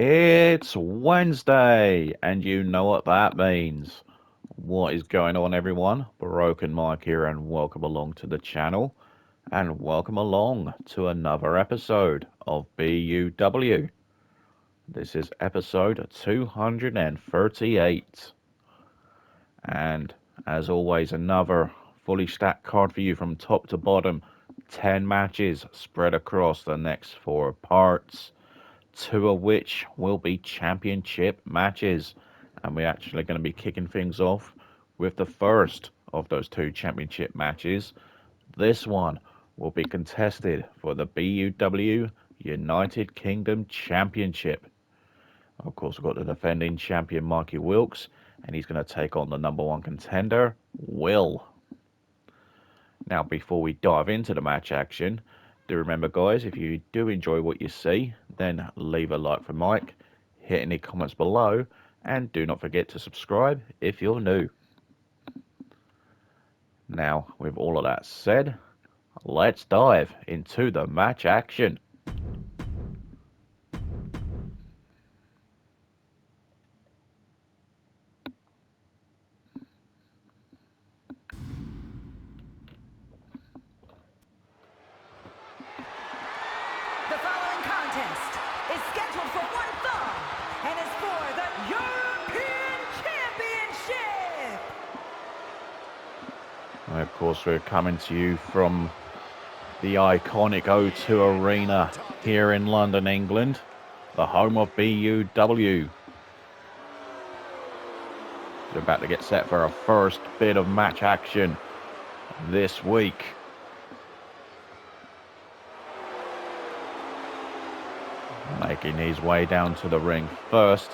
It's Wednesday, and you know what that means. What is going on, everyone? Broken Mike here, and welcome along to the channel, and welcome along to another episode of BUW. This is episode 238, and as always, another fully stacked card for you from top to bottom. 10 matches spread across the next 4 parts. 2 of which will be championship matches, and we're actually going to be kicking things off with the first of those 2 championship matches. This one will be contested for the BUW United Kingdom Championship. Of course, we've got the defending champion Mikey Wilks, and he's going to take on the #1 contender, Will. Now, before we dive into the match action, do remember, guys, if you do enjoy what you see, then leave a like for Mike, hit any comments below, and do not forget to subscribe if you're new. Now, with all of that said, let's dive into the match action. The following contest is scheduled for one fall and is for the European Championship. And of course, we're coming to you from the iconic O2 Arena here in London, England, the home of BUW. We're about to get set for our first bit of match action this week. Making his way down to the ring first,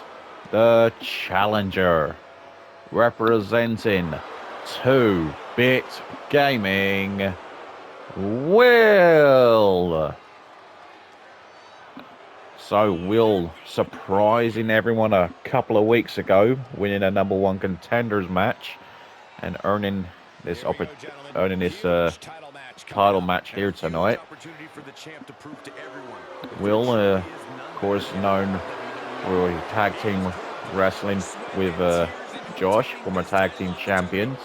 the challenger, representing 2-Bit Gaming, Will. So Will surprising everyone a couple of weeks ago, winning a #1 contenders match and earning this title match here tonight. Will, of course, known for tag team wrestling with Josh, former tag team champions.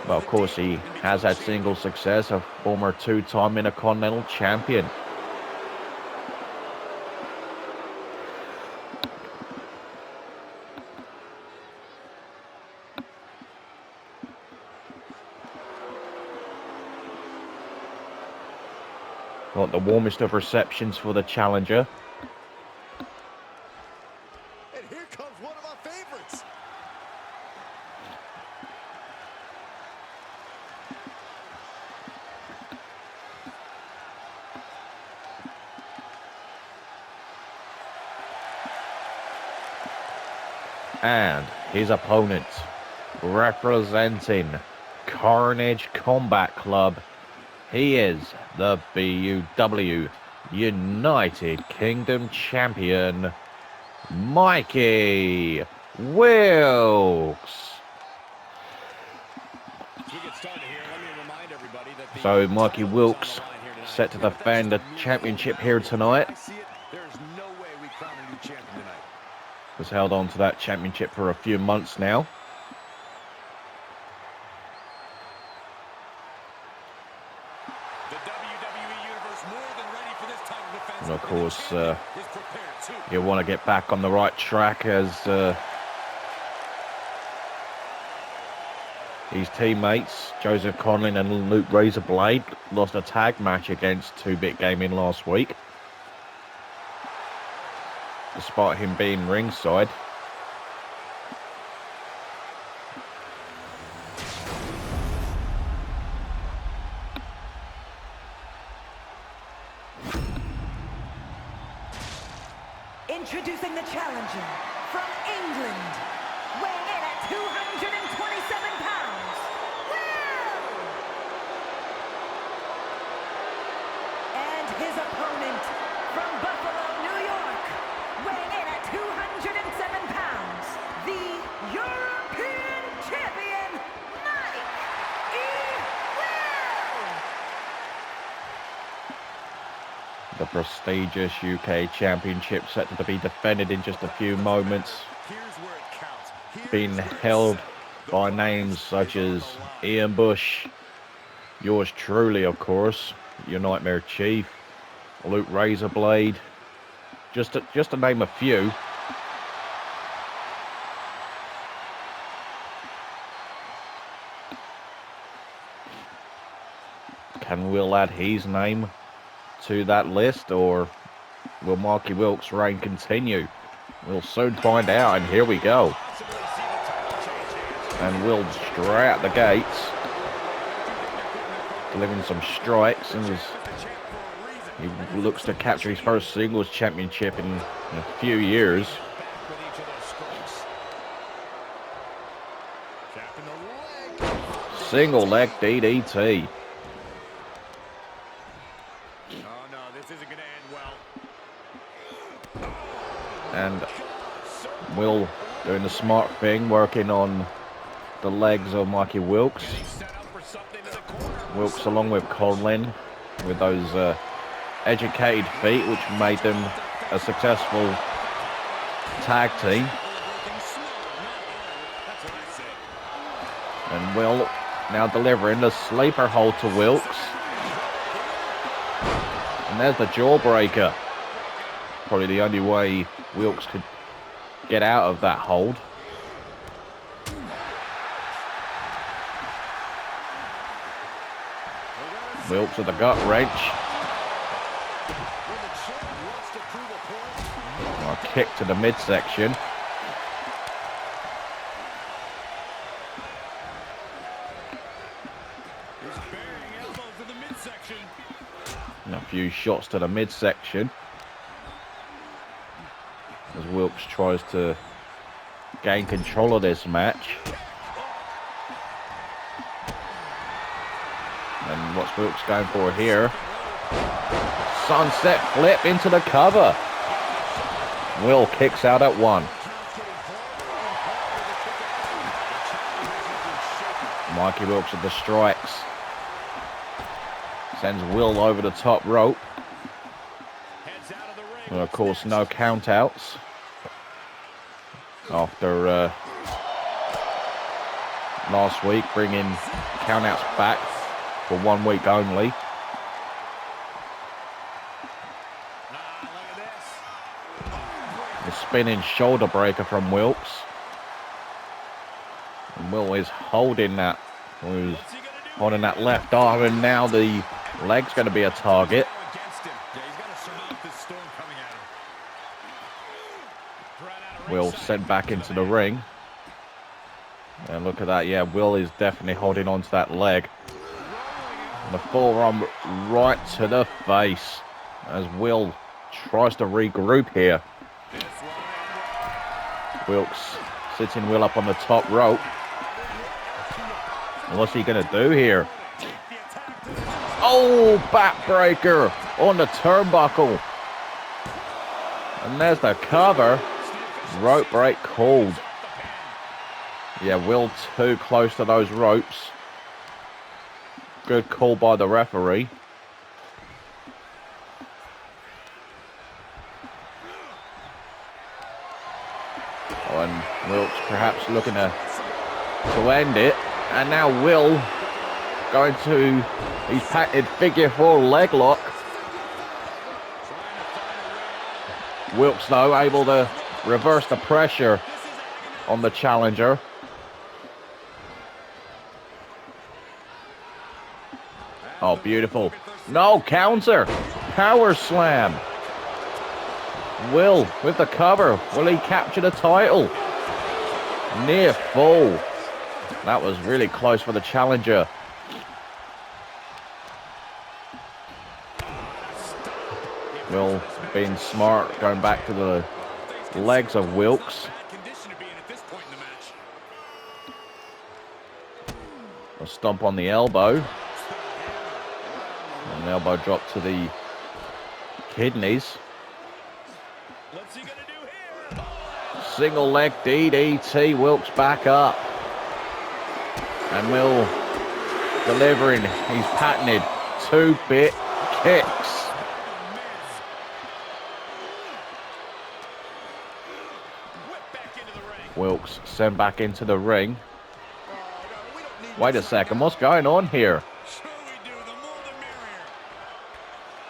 But of course, he has had single success, a former 2-time Intercontinental champion. Got the warmest of receptions for the challenger. And here comes one of our favorites. And his opponent, representing Carnage Combat Club, he is the BUW United Kingdom champion, Mikey Wilks. So Mikey Wilks set to defend the championship here tonight. Has held on to that championship for a few months now. And of course, you want to get back on the right track as his teammates, Joseph Conlin and Luke Razorblade, lost a tag match against 2-Bit Gaming last week, despite him being ringside. Introducing the challenger from England, weighing in at 227 pounds, Will! And his opponent from Buffalo, New York, weighing in at 207 pounds, the European champion, Mikey Will! The prestigious UK Championship set to be defended in just a few moments. Being held by names such as Ian Bush, yours truly, of course, your Nightmare Chief, Luke Razorblade, just to name a few. Can Will add his name to that list, or will Mikey Wilks' reign continue? We'll soon find out, and here we go. And Will straight out the gates, delivering some strikes, and he looks to capture his first singles championship in a few years. Single leg DDT. And Will doing the smart thing, working on the legs of Mikey Wilks. Wilks along with Conlin with those educated feet, which made them a successful tag team. And Will now delivering the sleeper hold to Wilks. And there's the jawbreaker. Probably the only way Wilks could get out of that hold. Wilks with a gut wrench. A kick to the midsection. And a few shots to the midsection as Wilks tries to gain control of this match. And what's Wilks going for here? Sunset flip into the cover. Will kicks out at one. Mikey Wilks with the strikes. Sends Will over the top rope. And of course, no countouts. After last week, bringing countouts back for 1 week only. The spinning shoulder breaker from Wilks. And Will is holding that. He's holding that left arm, and now the leg's going to be a target. Will sent back into the ring. And look at that. Yeah, Will is definitely holding on to that leg. And the forearm right to the face as Will tries to regroup here. Wilks sitting Will up on the top rope. And what's he going to do here? Oh, backbreaker on the turnbuckle. And there's the cover. Rope break called. Yeah, Will too close to those ropes. Good call by the referee. Oh, and Wilks perhaps looking to end it. And now Will going to his patented figure four leg lock. Wilks though able to reverse the pressure on the challenger. Oh, beautiful. No, counter. Power slam. Will with the cover. Will he capture the title? Near fall. That was really close for the challenger. Will being smart, going back to the legs of Wilks. A stomp on the elbow. An elbow drop to the kidneys. Single leg DDT. Wilks back up. And Will delivering his patented 2-bit kicks. Wilks sent back into the ring. Oh, no, we don't need Wait a this right second, now. what's going on here? Sure we do. The more the merrier.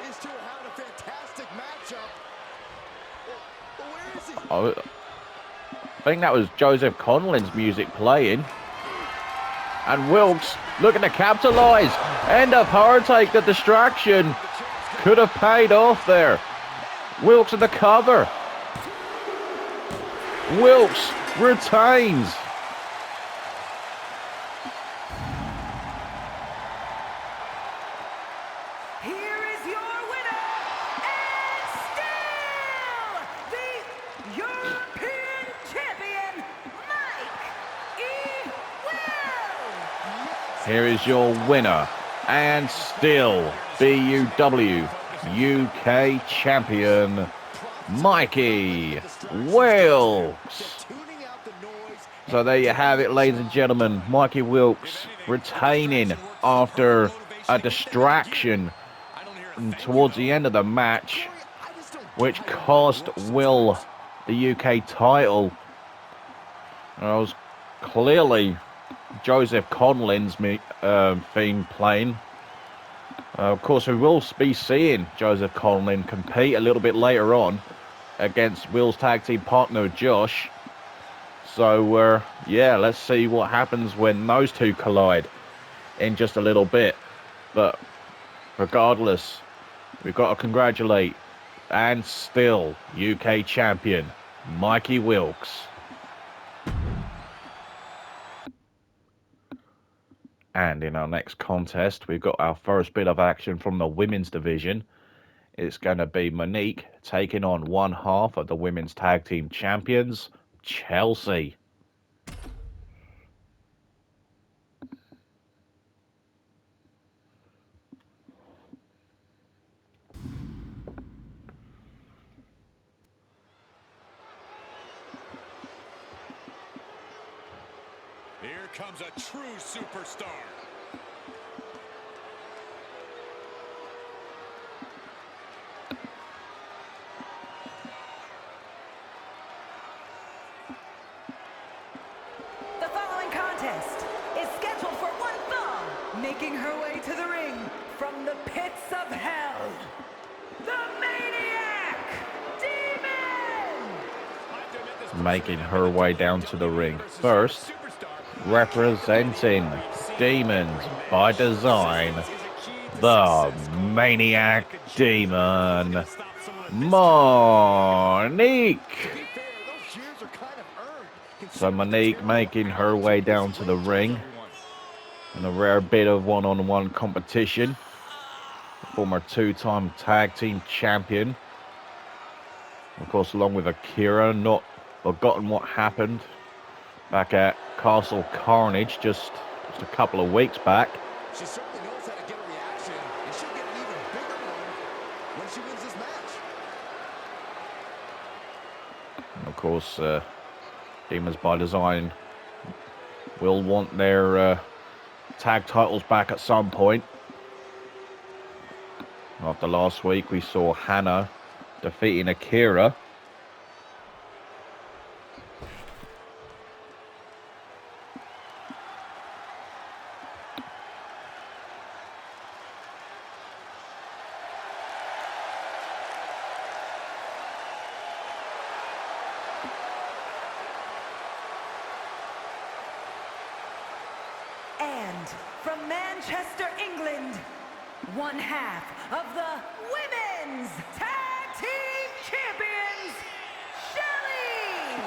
These two are having a fantastic matchup. But where is he? Oh, I think that was Joseph Conlin's music playing. And Wilks looking to capitalize. End of power take. The distraction could have paid off there. Wilks in the cover. Wilks retains. Here is your winner, and still the European champion, Mikey Wilks. Here is your winner and still BUW UK champion, Mikey Wilks. Tuning out the noise. So there you have it, ladies and gentlemen. Mikey Wilks retaining after a distraction towards the end of the match, which cost Will the UK title. And it was clearly Joseph Conlin's theme playing. Of course, we will be seeing Joseph Conlin compete a little bit later on against Will's tag team partner Josh. So, yeah, let's see what happens when those two collide in just a little bit. But regardless, we've got to congratulate and still UK champion, Mikey Wilks. And in our next contest, we've got our first bit of action from the women's division. It's going to be Monique taking on one half of the women's tag team champions, Chelsea. Here comes a true superstar. The following contest is scheduled for one fall, making her way to the ring from the pits of hell, the Maniac Demon! Making her way down to the ring. First, representing Demons by Design, the Maniac Demon, Monique. So Monique making her way down to the ring in a rare bit of one-on-one competition. Former two-time tag team champion. Of course, along with Akira, not forgotten what happened back at Castle Carnage just a couple of weeks back. She certainly knows how to get a reaction, and she'll get an even bigger one when she wins this match. And of course, Demons by Design will want their tag titles back at some point. After last week, we saw Hannah defeating Akira. And from Manchester, England, one half of the Women's Tag Team Champions, Shelly!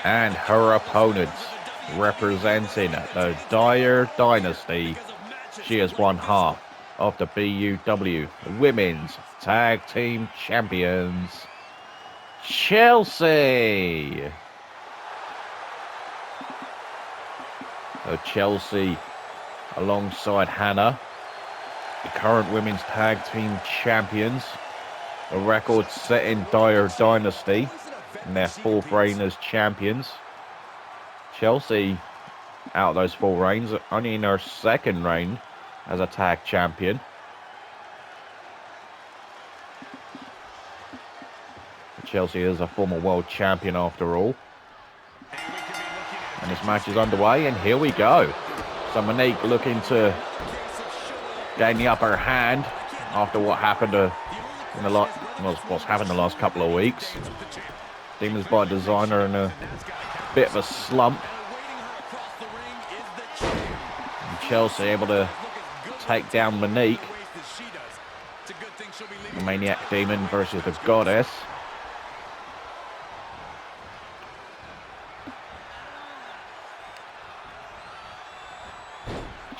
And her opponent, representing the Dyer Dynasty, she is one half of the BUW Women's Tag Team Champions, Chelsea. So Chelsea, alongside Hannah, the current Women's Tag Team Champions, a record-setting Dyer Dynasty in their fourth reign as champions. Chelsea, out of those four reigns, only in her second reign as a tag champion. Chelsea is a former world champion after all. And this match is underway, and here we go. So Monique looking to gain the upper hand after what happened what's happened the last couple of weeks. Demons by Design are in a bit of a slump. And Chelsea able to take down Monique. The Maniac Demon versus the Goddess.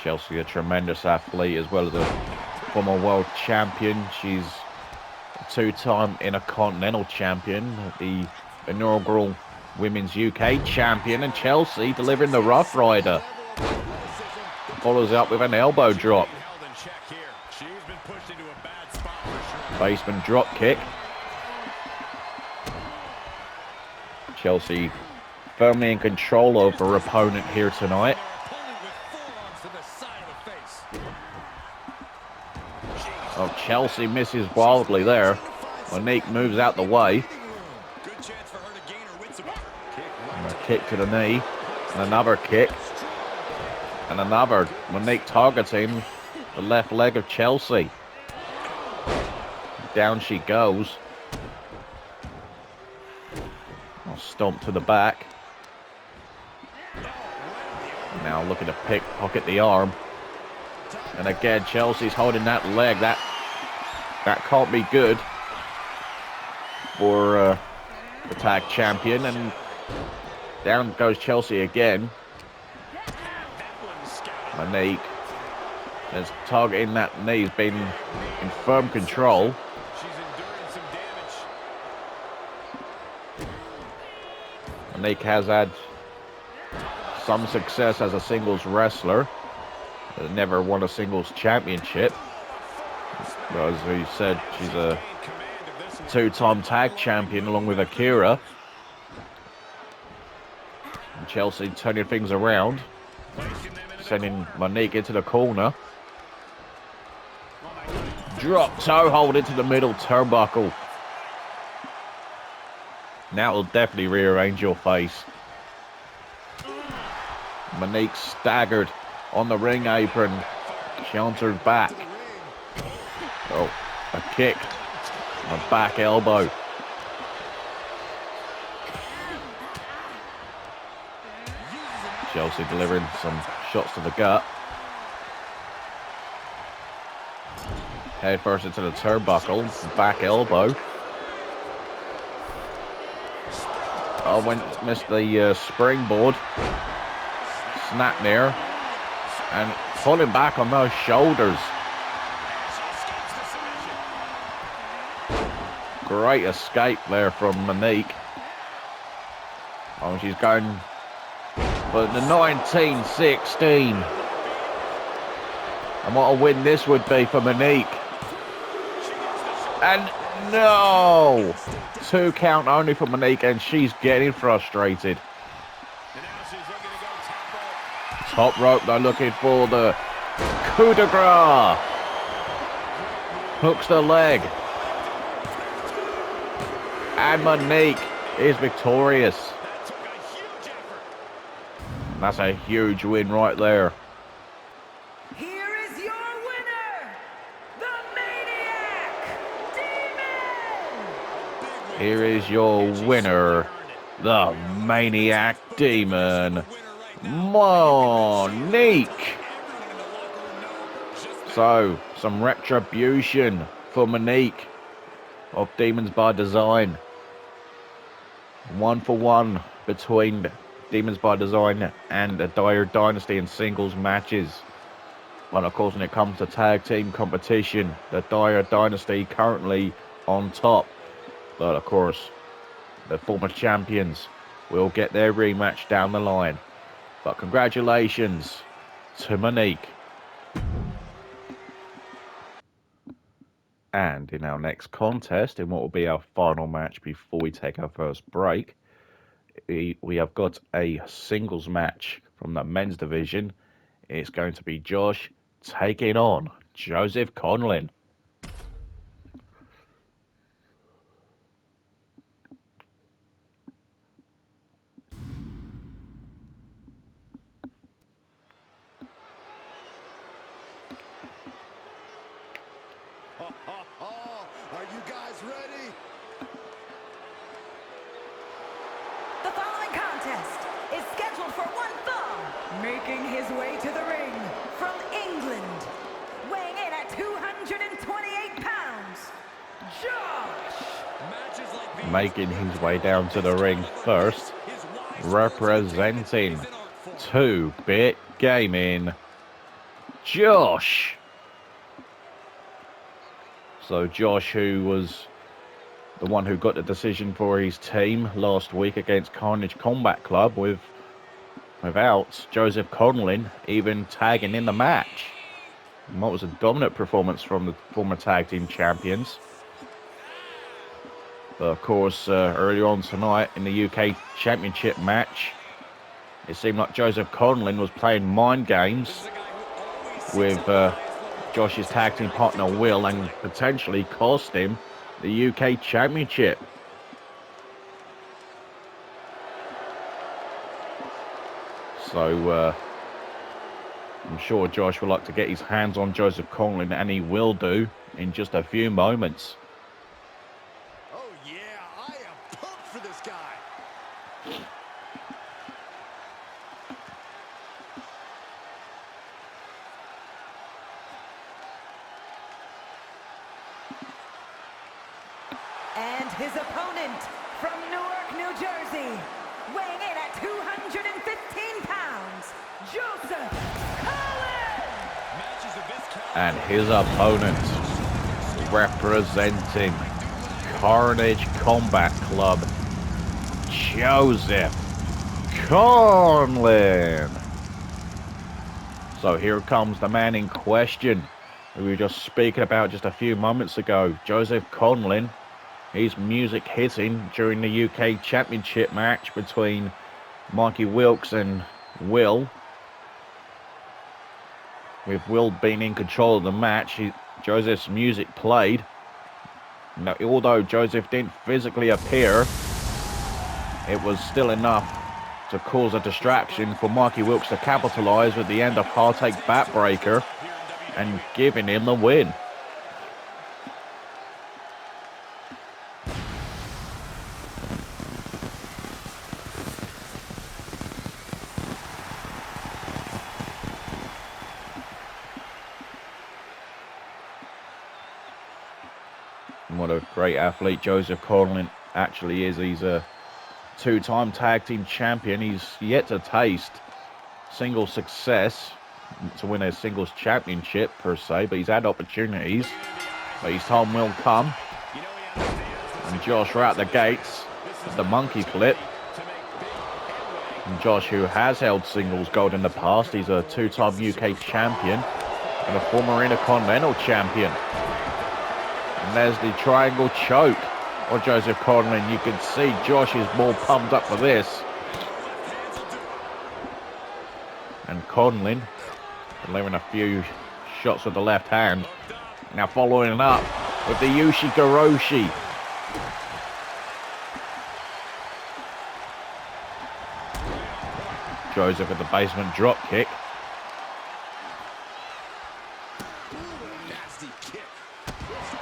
Chelsea, a tremendous athlete, as well as a former world champion. She's a two-time Intercontinental champion, the inaugural Women's UK champion, and Chelsea delivering the Rough Rider. Follows up with an elbow drop. Basement drop kick. Chelsea firmly in control of her opponent here tonight. Oh, Chelsea misses wildly there. Monique moves out the way. And a kick to the knee. And another kick. And another. Monique targeting the left leg of Chelsea. Down she goes. I'll stomp to the back. Now looking to pickpocket the arm. And again, Chelsea's holding that leg. That can't be good for the tag champion. And down goes Chelsea again. Monique is targeting that knee. Has been in firm control. Monique has had some success as a singles wrestler. Never won a singles championship. As we said, she's a two-time tag champion along with Akira. And Chelsea turning things around, sending Monique into the corner. Drop toe hold into the middle turnbuckle. Now it'll definitely rearrange your face. Monique staggered on the ring apron. She answered back. Oh, a kick. A back elbow. Chelsea delivering some shots to the gut. Head first into the turnbuckle. Back elbow. Oh, missed the springboard. Snap there. And pulling back on those shoulders. Great escape there from Monique. Oh, she's going for the 1916. And what a win this would be for Monique. And no! 2 count only for Monique, and she's getting frustrated. Top rope, they're looking for the coup de grace. Hooks the leg. And Monique is victorious. That's a huge win right there. Here is your winner, the Maniac Demon! Here is your winner, the Maniac Demon, Monique. So, some retribution for Monique of Demons by Design. 1-for-1 between Demons by Design and the Dire Dynasty in singles matches. But of course, when it comes to tag team competition, the Dire Dynasty currently on top. But of course, the former champions will get their rematch down the line. But congratulations to Monique. And in our next contest, in what will be our final match before we take our first break, we have got a singles match from the men's division. It's going to be Josh taking on Joseph Conlin. Are you guys ready? The following contest is scheduled for one fall. Making his way to the ring from England, weighing in at 228 pounds, Josh. Making his way down to the ring first, representing 2-Bit Gaming, Josh. So Josh, who was the one who got the decision for his team last week against Carnage Combat Club without Joseph Conlin even tagging in the match. And what was a dominant performance from the former tag team champions. But of course, earlier on tonight in the UK Championship match, it seemed like Joseph Conlin was playing mind games with Josh's tag team partner Will, and potentially cost him the UK Championship. So I'm sure Josh would like to get his hands on Joseph Conlin, and he will do in just a few moments. Oh yeah, I am pumped for this guy. And his opponent from Newark, New Jersey, weighing in at 215 pounds, Joseph Conlin. And his opponent, representing Carnage Combat Club, Joseph Conlin. So here comes the man in question, who we were just speaking about just a few moments ago, Joseph Conlin. His music hitting during the UK Championship match between Mikey Wilks and Will. With Will being in control of the match, Joseph's music played. Now, although Joseph didn't physically appear, it was still enough to cause a distraction for Mikey Wilks to capitalize with the end of Heartache Backbreaker and giving him the win. And what a great athlete Joseph Conlin actually is. He's a two-time tag team champion. He's yet to taste singles success to win a singles championship per se, but he's had opportunities. But his time will come. And Josh right out the gates with the monkey flip. And Josh, who has held singles gold in the past, he's a two-time UK champion and a former Intercontinental champion. And there's the triangle choke on Joseph Conlin. You can see Josh is more pumped up for this. And Conlin delivering a few shots with the left hand. Now following it up with the Ushigoroshi. Joseph with the basement drop kick.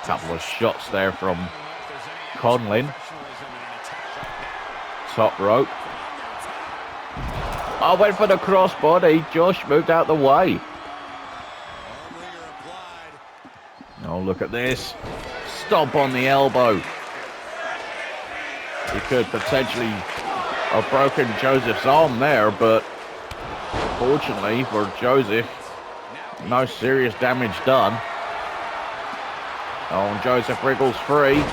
Couple of shots there from Conlin. Top rope. Oh, went for the crossbody. Josh moved out the way. Oh, look at this. Stomp on the elbow. He could potentially have broken Joseph's arm there, but fortunately for Joseph, no serious damage done. Oh, and Joseph wriggles free.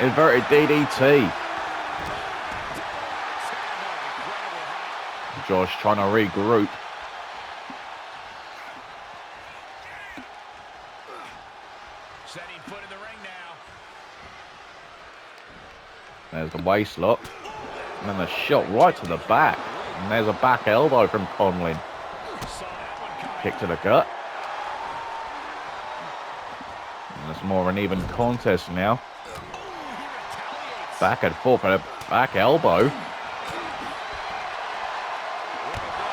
Inverted DDT. Josh trying to regroup. Setting foot in the ring now. There's the waist lock. And then the shot right to the back. And there's a back elbow from Conlin. Kick to the gut. And it's more of an even contest now. Back and forth and a back elbow.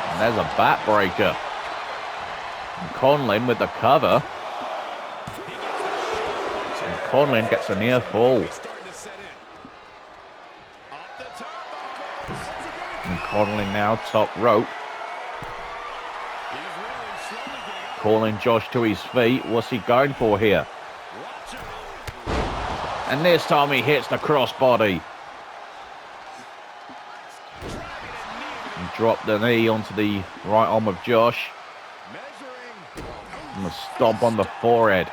And there's a backbreaker. And Conlin with the cover. Conlin gets a near fall. And Conlin now top rope. Calling Josh to his feet. What's he going for here? And this time he hits the crossbody. And drop the knee onto the right arm of Josh. And a stomp on the forehead.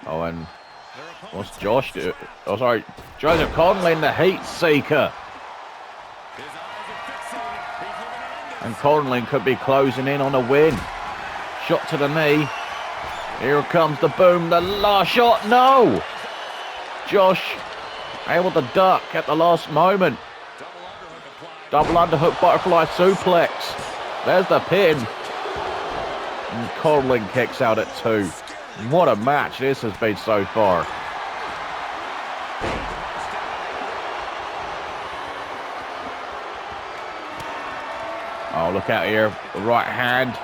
Oh, and what's Josh do? Oh, sorry. Joseph Conlin, the heat seeker. And Conlin could be closing in on a win. Shot to the knee. Here comes the boom. The last shot. No! Josh able to duck at the last moment. Double underhook butterfly suplex. There's the pin. And Conlin kicks out at 2. What a match this has been so far. Oh, look out here. The right hand.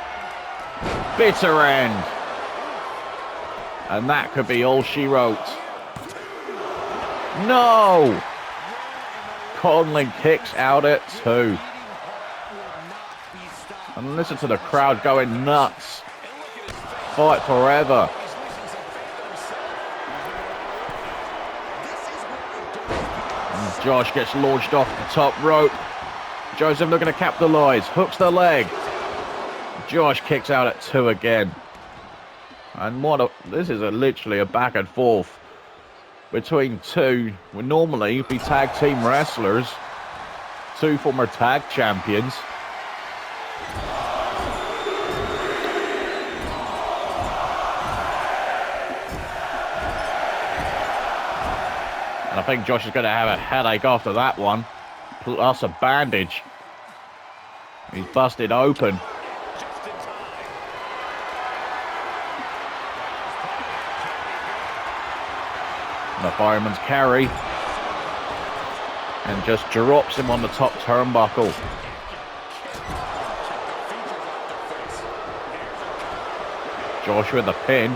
Bitter end. And that could be all she wrote. No! Conlin kicks out at 2. And listen to the crowd going nuts. Fight forever. And Josh gets launched off the top rope. Joseph looking to capitalize. Hooks the leg. Josh kicks out at 2 again. And this is literally a back and forth between two would normally be tag team wrestlers, 2 former tag champions. And I think Josh is going to have a headache after that one, plus a bandage. He's busted open. The fireman's carry. And just drops him on the top turnbuckle. Josh with the pin.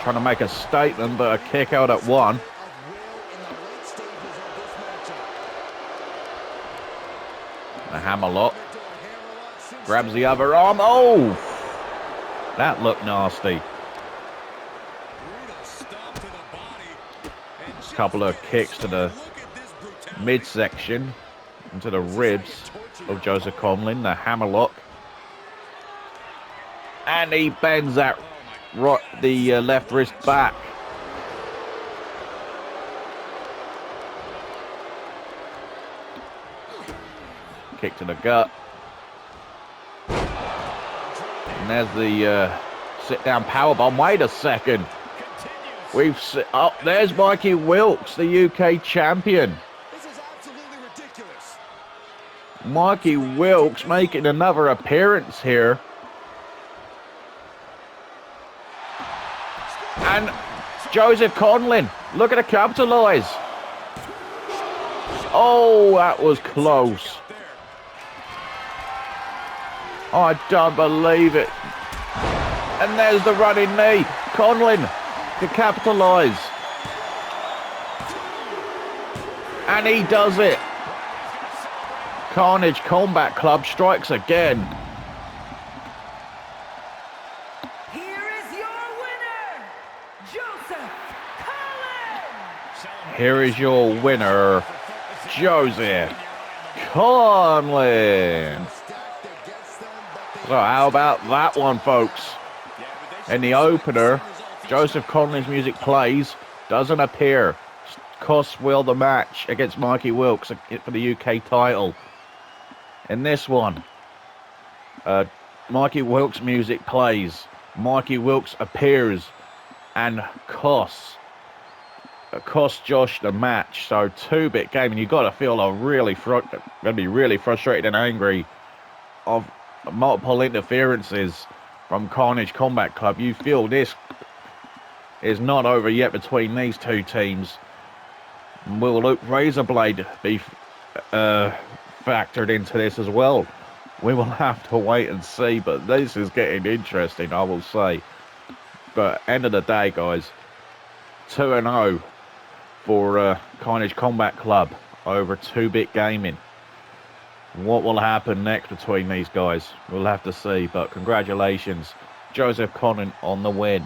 Trying to make a statement, but a kick out at 1. The hammerlock. Grabs the other arm. Oh! That looked nasty. A couple of kicks to the midsection, into the ribs of Joseph Conlin. The hammerlock. And he bends that the left wrist back. Kick to the gut. And there's the sit-down powerbomb. Wait a second. There's Mikey Wilks, the UK champion. This is absolutely ridiculous. Mikey Wilks making another appearance here. And Joseph Conlin looking to capitalize. Oh, that was close. I don't believe it. And there's the running knee. Conlin to capitalize. And he does it. Carnage Combat Club strikes again. Here is your winner, Joseph Conlin. Here is your winner, Joseph Conlin. So how about that one, folks? In the opener, Joseph Conlin's music plays, doesn't appear. Costs Will the match against Mikey Wilks for the UK title. In this one, Mikey Wilks' music plays. Mikey Wilks appears and costs Josh the match. So 2-bit game, and you've got to feel going to be really frustrated and angry of multiple interferences from Carnage Combat Club. You feel this is not over yet between these two teams. Will Luke Razorblade be factored into this as well. We will have to wait and see, but this is getting interesting, I will say. But end of the day, guys, 2-0 for Carnage Combat Club over 2-Bit Gaming. What will happen next between these guys? We'll have to see, but congratulations, Joseph Conlin on the win.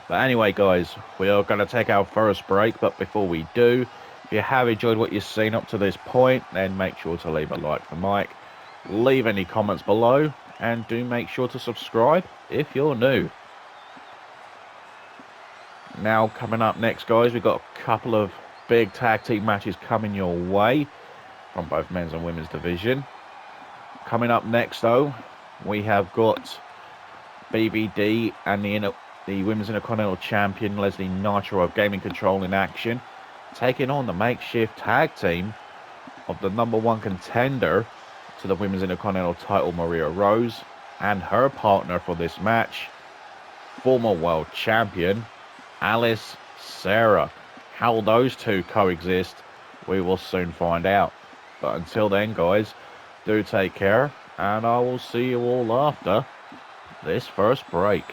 But anyway, guys, we are going to take our first break, but before we do, if you have enjoyed what you've seen up to this point, then make sure to leave a like for Mike, leave any comments below, and do make sure to subscribe if you're new. Now, coming up next, guys, we've got a couple of big tag team matches coming your way from both men's and women's division. Coming up next, though, we have got BBD and the Women's Intercontinental Champion Leslie Nitro of Gaming Control in action, taking on the makeshift tag team of the #1 contender to the Women's Intercontinental title, Maria Rose, and her partner for this match, former world champion Alice Sarah. How those two coexist, we will soon find out. But until then, guys, do take care, and I will see you all after this first break.